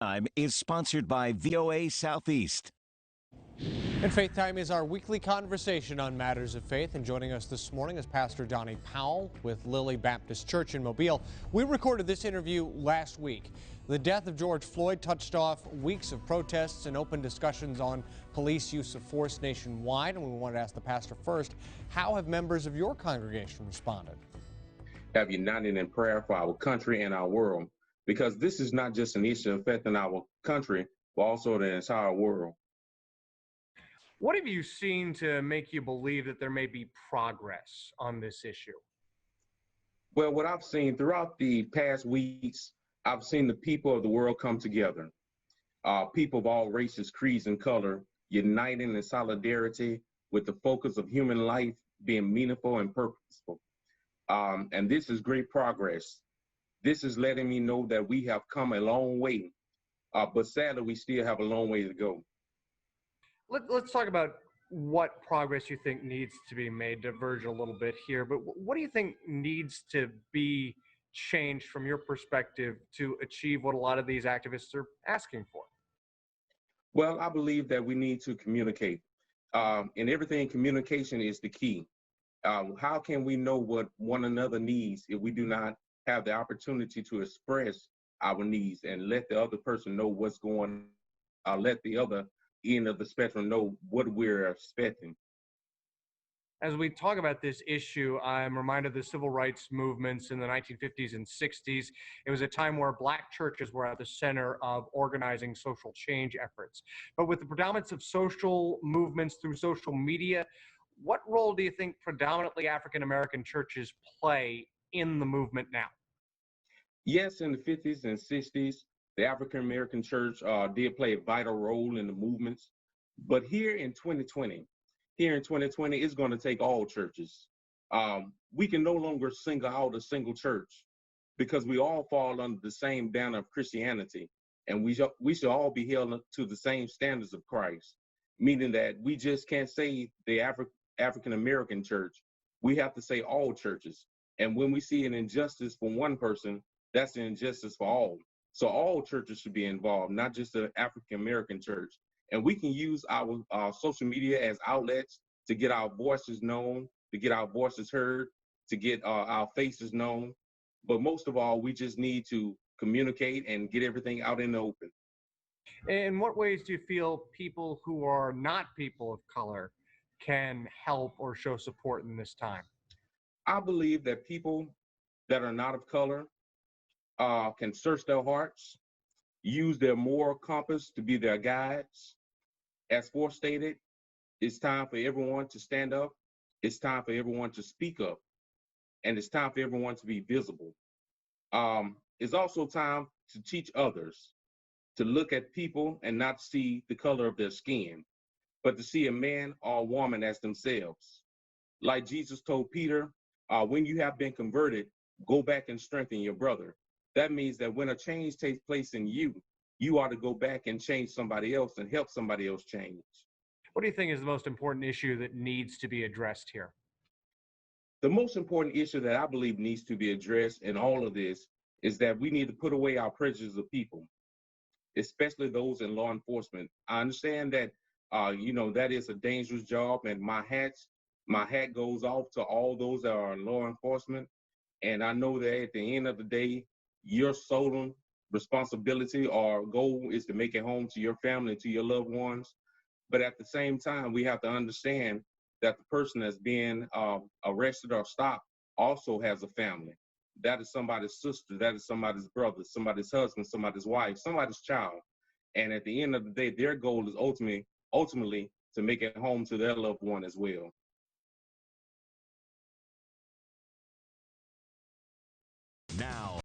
Time is sponsored by VOA Southeast. And Faith Time is our weekly conversation on matters of faith. And joining us this morning is Pastor Donnie Powell with Lily Baptist Church in Mobile. We recorded this interview last week. The death of George Floyd touched off weeks of protests and open discussions on police use of force nationwide. And we wanted to ask the pastor first, how have members of your congregation responded? Have united in prayer for our country and our world, because this is not just an issue affecting our country, but also the entire world. What have you seen to make you believe that there may be progress on this issue? Well, what I've seen throughout the past weeks, I've seen the people of the world come together. People of all races, creeds, and color uniting in solidarity with the focus of human life being meaningful and purposeful. And this is great progress. This is letting me know that we have come a long way, but sadly, we still have a long way to go. Let's talk about what progress you think needs to be made. Diverge a little bit here, but what do you think needs to be changed from your perspective to achieve what a lot of these activists are asking for? Well, I believe that we need to communicate. In everything, communication is the key. How can we know what one another needs if we do not have the opportunity to express our needs and let the other person know what's going on, let the other end of the spectrum know what we're expecting? As we talk about this issue, I'm reminded of the civil rights movements in the 1950s and 60s. It was a time where Black churches were at the center of organizing social change efforts. But with the predominance of social movements through social media, what role do you think predominantly African American churches play in the movement now? Yes, in the 50s and 60s, the African American church did play a vital role in the movements. But here in 2020, it's going to take all churches. We can no longer single out a single church because we all fall under the same banner of Christianity, and we should all be held to the same standards of Christ, meaning that we just can't say the African American church. We have to say all churches. And when we see an injustice for one person, that's an injustice for all. So all churches should be involved, not just the African American church. And we can use our social media as outlets to get our voices known, to get our voices heard, to get our faces known. But most of all, we just need to communicate and get everything out in the open. In what ways do you feel people who are not people of color can help or show support in this time? I believe that people that are not of color can search their hearts, use their moral compass to be their guides. As forestated, it's time for everyone to stand up. It's time for everyone to speak up. And it's time for everyone to be visible. It's also time to teach others to look at people and not see the color of their skin, but to see a man or a woman as themselves. Like Jesus told Peter, when you have been converted, go back and strengthen your brother. That means that when a change takes place in you, you ought to go back and change somebody else and help somebody else change. What do you think is the most important issue that needs to be addressed here? The most important issue that I believe needs to be addressed in all of this is that we need to put away our prejudice of people, especially those in law enforcement. I understand that, that is a dangerous job, and my hat goes off to all those that are in law enforcement. And I know that at the end of the day, your sole responsibility or goal is to make it home to your family and to your loved ones. But at the same time, we have to understand that the person that's being arrested or stopped also has a family. That is somebody's sister, that is somebody's brother, somebody's husband, somebody's wife, somebody's child. And at the end of the day, their goal is ultimately to make it home to their loved one as well. Now,